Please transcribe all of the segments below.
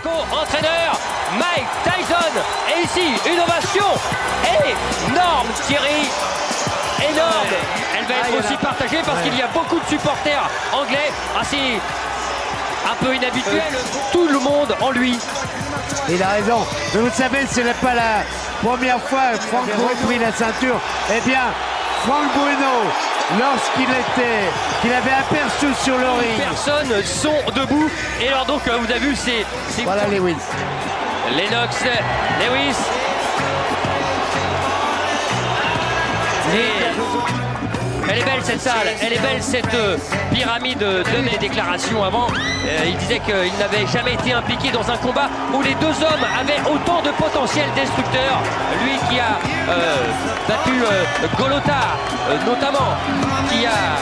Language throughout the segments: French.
Lomachenko, entraîneur, Mike Tyson. Et ici, une ovation énorme, Thierry. Énorme. Elle va être aussi partagée parce qu'il y a beaucoup de supporters anglais. Assez un peu inhabituel. Tout le monde en lui. Il a raison. Mais vous savez, ce n'est pas la première fois que Franck Bruno a pris la ceinture. Eh bien, Franck Bruno, qu'il avait aperçu sur le ring. Personnes sont debout. Et alors donc, vous avez vu, c'est voilà Lewis. Lennox, Lewis. Elle est belle cette salle, elle est belle cette pyramide de mes déclarations avant. Il disait qu'il n'avait jamais été impliqué dans un combat où les deux hommes avaient autant de potentiel destructeur. Lui qui a battu Golota notamment, qui a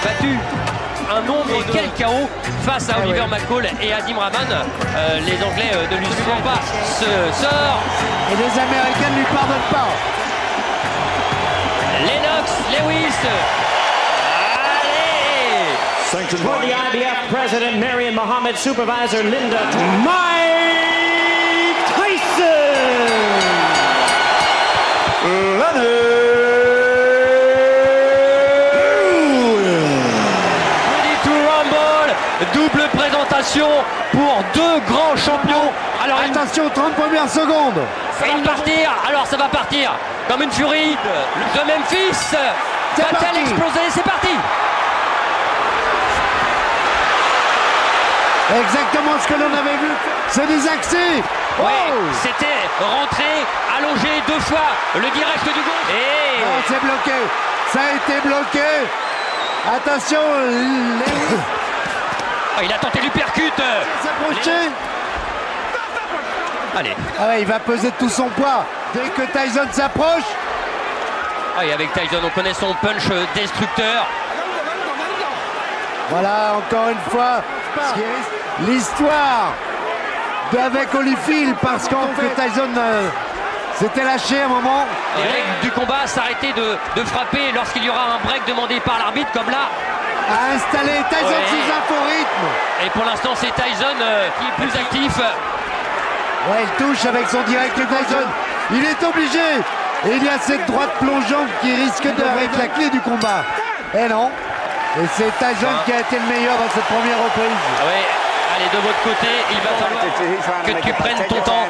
battu un nombre de quel chaos face à Oliver McCall et Adim Rahman. Les Anglais ne lui suivent pas ce sort. Et les Américains ne lui pardonnent pas. Lennox, Lewis. Allez! For the IBF President Marion Muhammad, Supervisor Linda Mike Tyson. Ready to Rumble, double présentation pour deux grands champions. Alors attention, 30 premières secondes. Ça va partir, alors ça va partir comme une furie de Memphis. Va-t-elle exploser? C'est parti. Exactement ce que l'on avait vu. C'est des accès. Oui, c'était rentré, allongé deux fois, le direct du gauche. Et non, c'est bloqué. Ça a été bloqué. Attention, Lewis. Il a tenté l'uppercut. S'approcher. Allez. Ah ouais, il va peser de tout son poids. Dès que Tyson s'approche. Ah, et avec Tyson, on connaît son punch destructeur. Voilà, encore une fois, l'histoire d'avec Holyfield, parce qu'en fait Tyson s'était lâché un moment. Les règles du combat s'arrêter de frapper lorsqu'il y aura un break demandé par l'arbitre, comme là. A installé Tyson sous un faux rythme. Et pour l'instant, c'est Tyson qui est plus actif. Ouais, il touche avec son direct Tyson. Il est obligé. Et il y a cette droite plongeante qui risque d'être la clé du combat. Et non. Et c'est Tyson qui a été le meilleur dans cette première reprise. Ah ouais. Allez, de votre côté, il va falloir que tu prennes ton temps.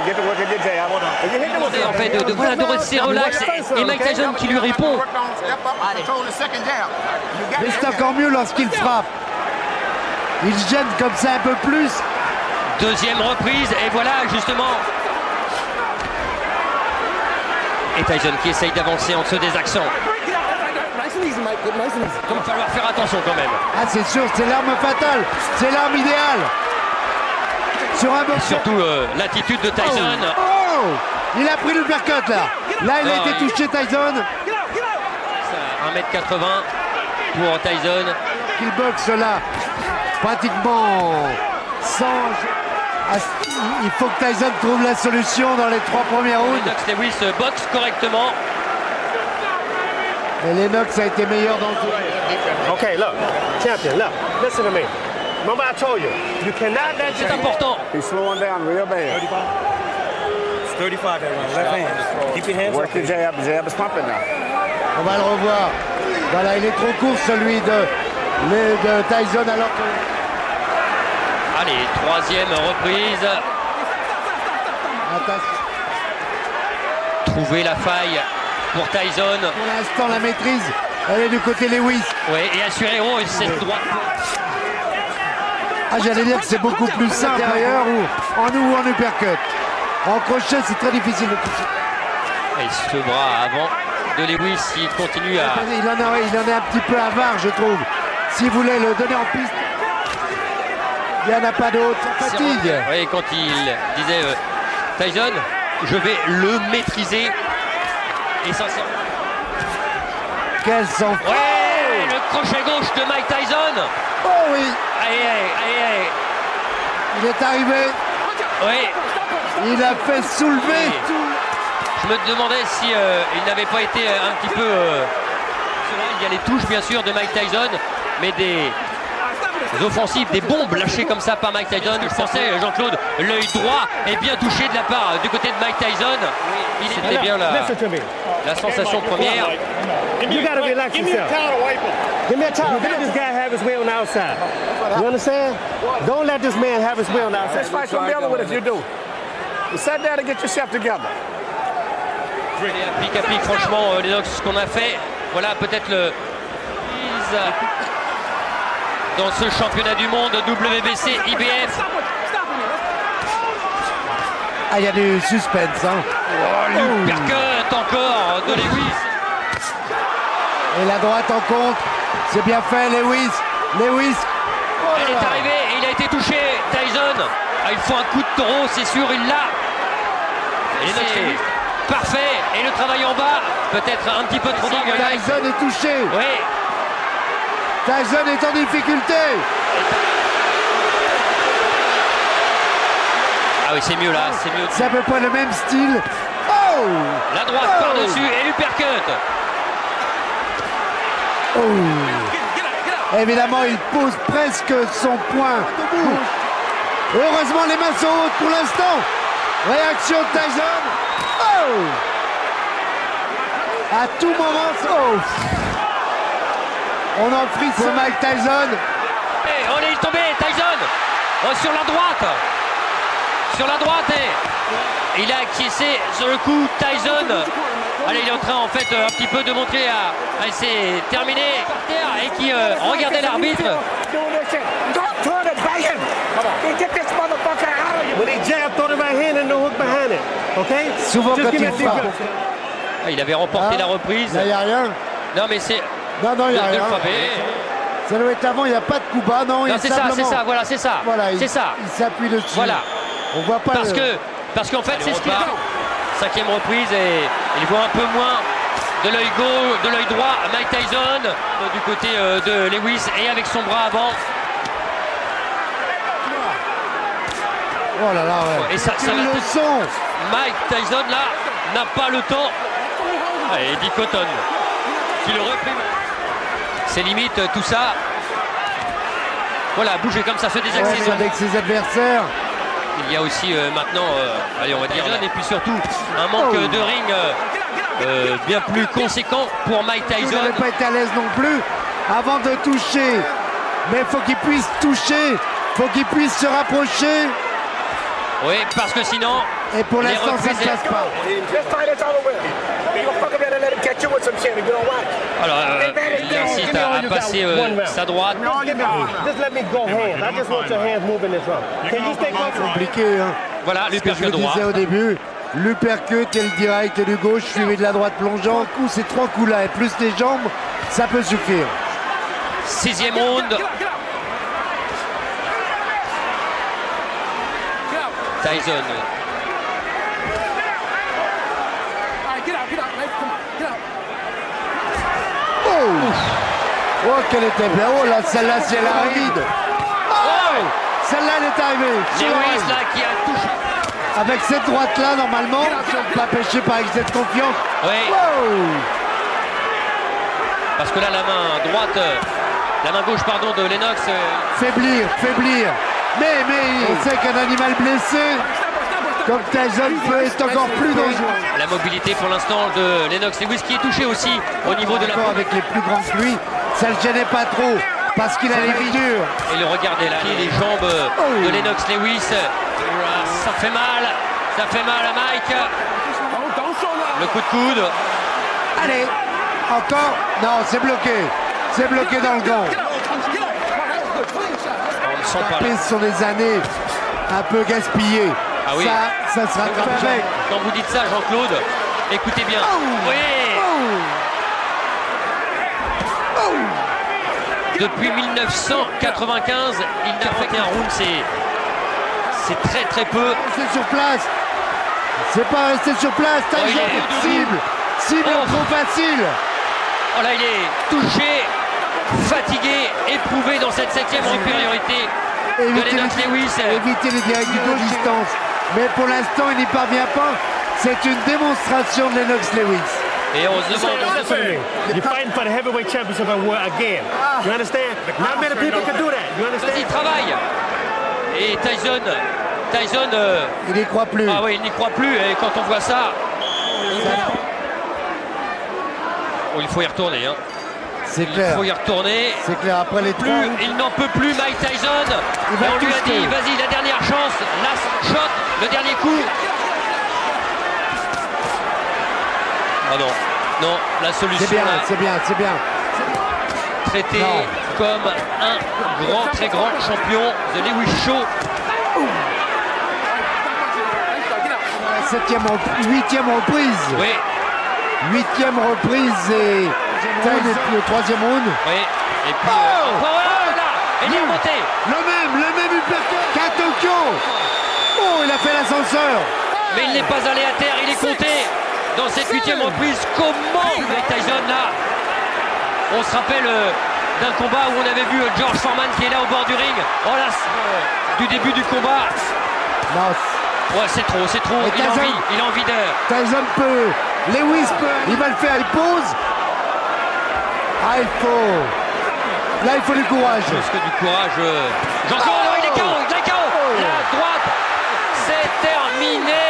En fait, de rester relax. Et Mike Tyson qui lui répond. Mais c'est encore mieux lorsqu'il frappe. Il gêne comme ça un peu plus. Deuxième reprise, et voilà justement. Et Tyson qui essaye d'avancer en dessous des accents. Il va falloir faire attention quand même. Ah, c'est sûr, c'est l'arme fatale. C'est l'arme idéale. Sur un boxeur. Surtout l'attitude de Tyson. Oh, il a pris le uppercut là. Là, il a été touché, Tyson. 1m80 pour Tyson. Il boxe là, pratiquement sans... Il faut que Tyson trouve la solution dans les 3 premiers rounds. Lennox Lewis boxe correctement. Et Lennox a été meilleur dans le tour. Okay, look, champion, look, listen to me. Remember I told you, you cannot let C'est important. He's slowing down real bad. 35 that one, left hand. Keep your hands Work the jab, jab is pumping now. On va le revoir. Voilà, il est trop court celui de Tyson alors que... Allez, troisième reprise. Attention. Trouver la faille pour Tyson. Pour l'instant, la maîtrise, elle est du côté Lewis. Oui, et assurer cette droite. Ah, j'allais dire que c'est beaucoup plus simple intérieur ou en uppercut. En crochet, c'est très difficile de toucher. Et ce bras avant de Lewis, il continue à... Il en est un petit peu avare, je trouve. S'il voulait le donner en piste, il n'y en a pas d'autre. Fatigue. Oui, quand il disait Tyson, je vais le maîtriser. Et sincèrement. Quel sang. Ouais, le crochet gauche de Mike Tyson. Oh oui. Allez. Il est arrivé. Oui. Il a fait soulever. Je me demandais si il n'avait pas été un petit peu... il y a les touches bien sûr de Mike Tyson, mais des Des offensives, des bombes lâchées comme ça par Mike Tyson. Je pensais, Jean-Claude, l'œil droit est bien touché de la part du côté de Mike Tyson. C'était bien la sensation première. You gotta relax yourself. Give me a towel. Let this guy have his way on the outside. You understand? Don't let this man have his way on the outside. This fight's gonna be over with if you do. You sit down and get yourself together. Pic à pic, franchement, Lennox, ce qu'on a fait, voilà peut-être le dans ce championnat du monde WBC IBF. Ah, il y a du suspense, hein. Uppercut encore de Lewis. Et la droite en contre, c'est bien fait, Lewis. Lewis. Elle est arrivée et il a été touché, Tyson. Ah, il faut un coup de taureau, c'est sûr, il l'a. Et c'est parfait. Et le travail en bas, peut-être un petit peu trop dingue. Tyson est touché. Oui. Tyson est en difficulté. Ah oui, c'est mieux là, c'est mieux. C'est à peu près le même style. Oh! La droite par-dessus et l'uppercut. Oh. Évidemment, il pose presque son poing. Heureusement, les mains sont hautes pour l'instant. Réaction de Tyson. Oh! À tout moment, oh! On en frise pour Mike Tyson. Et on est tombé, Tyson. Sur la droite. Sur la droite et il a acquiescé sur le coup. Tyson, allez, il est en train en fait un petit peu de montrer à c'est terminé par terre et qui regardait l'arbitre. Souvent quand il frappe. Il avait remporté la reprise. Là, il n'y a rien. Non mais c'est non, il n'y a rien. Ça doit être avant, il n'y a pas de coup bas, non, c'est ça, voilà, c'est ça. Voilà, c'est ça. Il s'appuie dessus. Voilà. On voit pas parce qu'en fait c'est ce qu'il a. Cinquième reprise et il voit un peu moins de l'œil gauche, de l'œil droit Mike Tyson du côté de Lewis et avec son bras avant. Oh là là, ouais. Et ça le son. Mike Tyson là n'a pas le temps. Allez, Eddie Cotton qui le reprime. C'est limite tout ça. Voilà, bouger comme ça, se désaxer avec ses adversaires. Il y a aussi maintenant, allez, on va dire, et puis surtout un manque de ring bien plus conséquent pour Mike Tyson. Il n'avait pas été à l'aise non plus avant de toucher. Mais il faut qu'il puisse toucher, il faut qu'il puisse se rapprocher. Oui, parce que sinon... Et pour l'instant, ça ne se passe pas. Alors, il incite à passer sa droite. C'est compliqué, hein. Voilà, l'uppercut droit. Je disais au début, l'uppercut et le direct du gauche suivi de la droite plongeante. Ces trois coups-là et plus les jambes, ça peut suffire. Sixième round. Tyson. Oh, qu'elle était bien. Oh là, celle-là, c'est la rapide. Oh, celle-là, elle est arrivée. Lewis là qui a touché. Avec cette droite-là, normalement, pas pêché par excès de confiance. Oui. Oh. Parce que là, la main droite, la main gauche, pardon, de Lennox. Faiblir. Mais on sait qu'un animal blessé, comme Tyson, peut être encore plus dangereux. La mobilité pour l'instant de Lennox Lewis qui est touché aussi au niveau de la... Avec les plus grands que lui, ça le gênait pas trop parce qu'il a les vies dures. Et le regardez là, les jambes de Lennox Lewis. Ça fait mal à Mike. Le coup de coude. Allez, encore. Non, c'est bloqué dans le gant. Ce sont des années un peu gaspillées. Ah oui. Ça se rattrape avec. Quand vous dites ça, Jean-Claude, écoutez bien. Oui. Depuis 1995, il n'a fait un round, c'est très peu. Rester sur place. C'est pas rester sur place. Tyson cible trop facile. Oh là, il est touché, fatigué, éprouvé dans cette septième supériorité de Lennox Lewis. Éviter les directs du dos distance. Mais pour l'instant, il n'y parvient pas. C'est une démonstration de Lennox Lewis. Et on se demande. Listen to me. You're fighting for the heavyweight championship again. You understand? Not many people can do that. You Vas-y, understand? travaille. Et Tyson, Il n'y croit plus. ah oui, il n'y croit plus. Et quand on voit ça, oh, il faut y retourner. Hein. C'est Il clair. faut y retourner. C'est clair. Après les Plus, trois. il n'en peut plus, Mike Tyson. Il va Et on lui a twister. dit, vas-y, la dernière chance, last shot, le dernier coup. Ah non, non, la solution C'est bien, là, c'est bien, c'est bien. traité Non. comme un grand, très grand champion de Lewis Shaw. Huitième reprise. Oui, Huitième reprise et le troisième round. oui. Et puis, Oh oh là, il est remonté. Le même uppercut qu'à Tokyo. Oh, il a fait l'ascenseur. Mais il n'est pas allé à terre, il est compté dans cette huitième reprise. Comment Mike Tyson là? On se rappelle d'un combat où on avait vu George Foreman qui est là au bord du ring. Oh là, du début du combat. Non, Ouais, c'est trop, c'est trop. Et Il a Tyson- envie, il a envie de. Tyson peut. Lewis peut. Il va le faire, il pose. Ah, il faut. Là, il faut du courage. Plus que du courage. Jean-Claude, non, il est KO, il est KO. La droite, c'est terminé.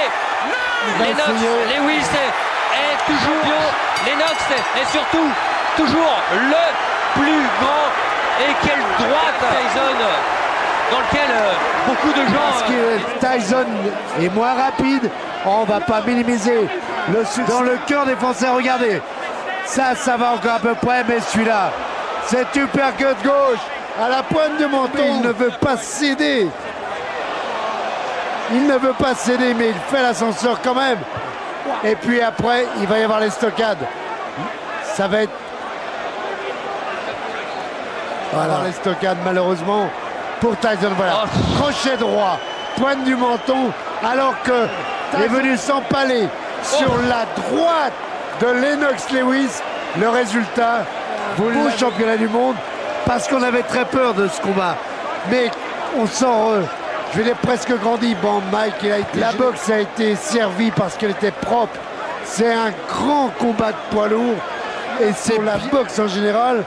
va Lennox, essayer. Lewis est toujours champion. Lennox est surtout toujours le plus grand. Et quelle droite Tyson, dans lequel beaucoup de Parce gens. que Tyson est moins rapide, on va pas minimiser le succès. Dans le cœur des Français, regardez. Ça va encore à peu près, mais celui-là, cet uppercut gauche à la pointe du menton, il ne veut pas céder. Il ne veut pas céder, mais il fait l'ascenseur quand même. Et puis après, il va y avoir les stockades. Ça va être... Voilà, les stockades malheureusement pour Tyson. Voilà, Oh. crochet droit, pointe du menton, alors que est venu s'empaler sur la droite de Lennox Lewis. Le résultat, au championnat du monde, parce qu'on avait très peur de ce combat. Mais on sent, je vais dire presque grandi. Bon, Mike, la boxe a été servie parce qu'elle était propre. C'est un grand combat de poids lourd et c'est la boxe en général.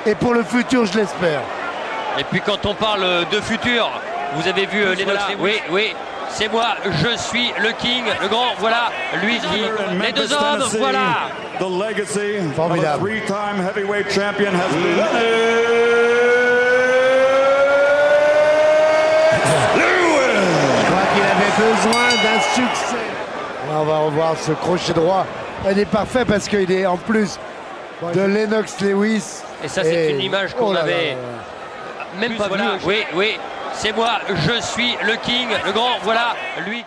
Et pour le futur, je l'espère. Et puis quand on parle de futur, vous avez vu Lennox Lewis. Oui, oui, c'est moi, je suis le king, le grand, voilà, lui dit, les deux hommes, voilà. The legacy of a Formidable. three-time heavyweight champion has been Je crois qu'il avait besoin d'un succès. On va revoir ce crochet droit. Il est parfait parce qu'il est en plus de Lennox Lewis. Et ça, c'est une image qu'on Oh là là avait là là. même pas vue. Oui, oui, c'est moi, je suis le king, le grand, voilà, lui qui...